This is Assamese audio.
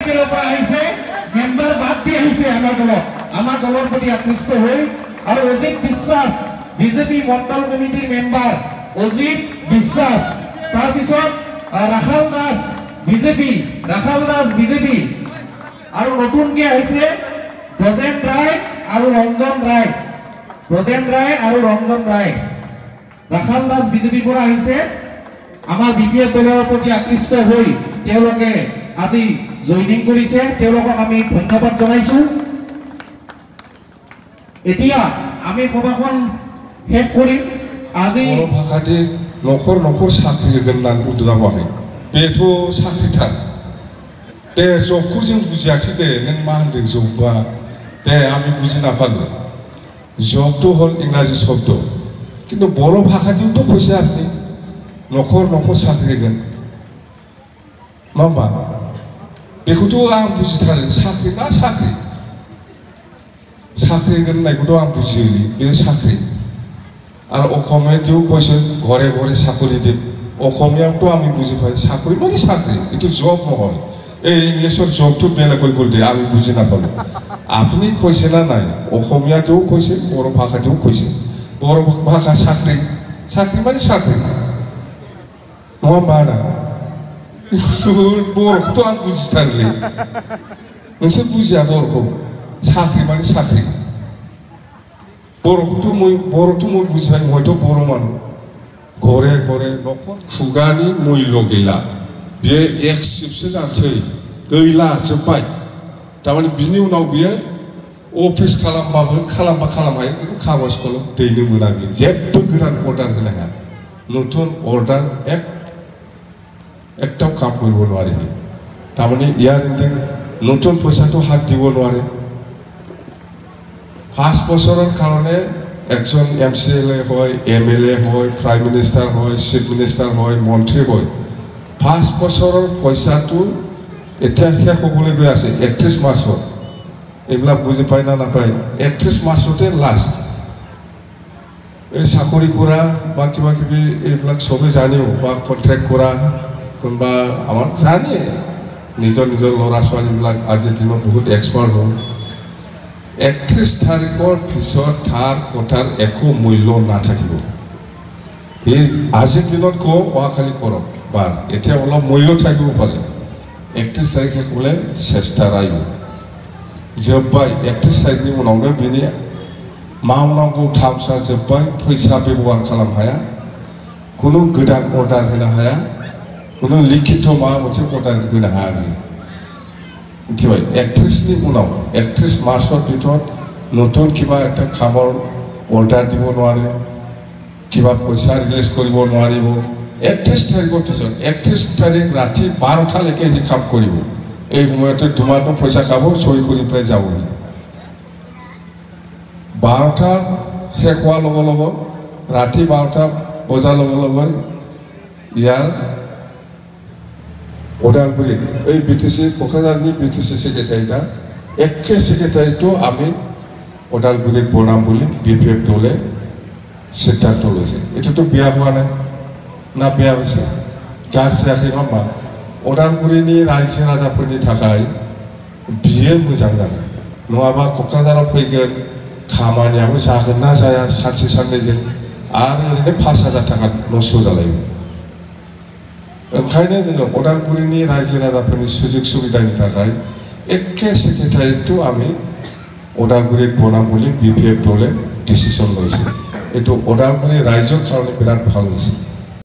মেম্বাৰ বাদ দি আহিছে আমাৰ দলৰ প্ৰতি আকৃষ্ট হৈ আৰু অজিত বিশ্বাস বিজেপি মণ্ডল কমিটিৰ মেম্বাৰ অজিত বিশ্বাস তাৰপিছত ৰাখাল দাস বিজেপি আৰু নতুনকৈ আহিছে ব্ৰজেন ৰায় আৰু ৰঞ্জন ৰায় ৰাখাল দাস বিজেপিৰ পৰা আহিছে আমাৰ বিপিএফ দলৰ প্ৰতি আকৃষ্ট হৈ তেওঁলোকে আজি জয়নিং কৰিছে তেওঁলোকক আমি ধন্যবাদ জনাইছো এতিয়া আমি সভাখন শেষ কৰিম আজি बर' भाषादि न'खर साख्रि होगोन होननानै उन्दुना हराखै बेथ' साख्रिथार दे जबखौ जों बुजियाखिसै दे नों मा होनदों जबा दे आमी बुजिना पारलो जबथ' हल इंराजि शब्द किन्तु बर' भाषादियावथ' फैसा आरोखि न'खर साख्रि होगोन मा होमबा बेखौथ' आं बुजिथारो साख्रि ना साख्रि होगोन होननायखौथ' आं बुजियो बे साख्रि आरो अखमियायाव কৈছে ঘরে চাকরি দিন অসমীয়াতো আমি বুজি পাই চাকরি মানে চাকরি এটো জব নহয় এই ইংলিশৰ জবটো বেলেগ হৈ গ'ল দে আমি বুজি নাপালো আপুনি কৈছে না নাই অসমীয়াতেও কৈছে বড় ভাষাতেও কৈছে বড় ভাষা চাকরি মানে চাকরি নয় বানা बर'खौथ' आं बुजिथारलै नोंसोर बुजिया बर'खौ साख्रि माने साख्रि बर'थ' मैं बुजिबाय हयथ' बर' मानो घरे न'खर खुगानि मुल्य गैला बियो एक्सेप्टसो जानोसै गैला जोब्बाय थारमाने बिनि उनाव बियो अफिस खालामबाबो खालामनो हायो खिन्थु कागज कलम दैनो मोना बियो जेबो गोदान अर्डार होनो हाया नতুন अर्डार একটাও কাম কৰিব নোৱাৰে তাৰমানে ইয়াৰ নতুন পইচাটো হাত দিব নোৱাৰে 5 বছৰৰ কাৰণে একজন এমচিএলএ হয় এমএলএ হয় প্ৰাইম মিনিষ্টাৰ হয় চিফ মিনিষ্টাৰ হয় মন্ত্ৰী হয় 5 বছৰৰ পইচাটো এতিয়া শেষ হ'বলৈ গৈ আছে 31 মাৰ্চত এইবিলাক বুজি পাই না নাপায় 31 মাৰ্চতে লাষ্ট এই চাকৰি কৰা বা কিবা কিবি এইবিলাক সবে জানিও বা কন্ট্ৰেক্ট কৰা কোনবা আমাৰ জানে নিজৰ ল'ৰা ছোৱালীবিলাক আজিৰ দিনত বহুত এক্সপাৰ্ট হ'ল 31 তাৰিখৰ পিছত ধাৰ কথাৰ একো মূল্য নাথাকিব এই আজিৰ দিনত অহাকালি কৰক বা এতিয়া অলপ মূল্য থাকিব পাৰে 31 তাৰিখে ক'লে চেষ্টা ৰাইব जोब्बाय 31 तारिखनि उनावनो बिनि मावनांगौ थामसा जोब्बाय फैसा बेबहार खालामनो हाया कुनु गोदान अर्डार होनो हाया कुनु लिखित माबा मोनसे अर्डार होनो हाया मिथिबाय 31 नि उनाव 31 मार्चৰ ভিতৰত নতুন কিবা এটা খাবৰ অৰ্ডাৰ দিব নোৱাৰে কিবা পইচা ৰিলিজ কৰিব নোৱাৰিব 31 তাৰিখৰ পিছত 31 তাৰিখ ৰাতি 12টা লৈকে এই কাম কৰিব এই সময়তে তোমাৰটো পইচা খাব চৈ কৰি পাই যাব 12টা শেষ হোৱাৰ লগে লগে ৰাতি 12টা বজাৰ লগে লগে ইয়াৰ ওদালগুৰি এই বিটিসি কক্ৰাঝাৰनि বিটিসি সেক্ৰেটাৰীটা একে সেক্ৰেটাৰীটো আমি ওদালগুৰিত বনাম বুলি বিপিএফ দলে সিদ্ধান্ত লৈছে এটোতো বিয়া হোৱা নাই না বিয়া হৈছে গাছ ৰাখি নমা ওদালগুৰিनि रायजो राजाफोरनि थाखाय बियो मोजां जागोन नङाबा कक्राझाराव फैगोन खामानियाबो जागोन ना जाया सानसे साननैजों आरो ओरैनो 5000 थाखा नस्थ' जालायो ओंखायनो जोङो उदालगुरिनि रायजो राजाफोरनि सुजुग सुबिदानि थाखाय एखे सेक्रेटारिएटखौ आमी उदालगुरित बनाम বুলি বিপিএফ দলে ডিসিশন লৈছে এটো উদালগুৰি ৰাইজৰ কাৰণে বিৰাট ভাল হৈছে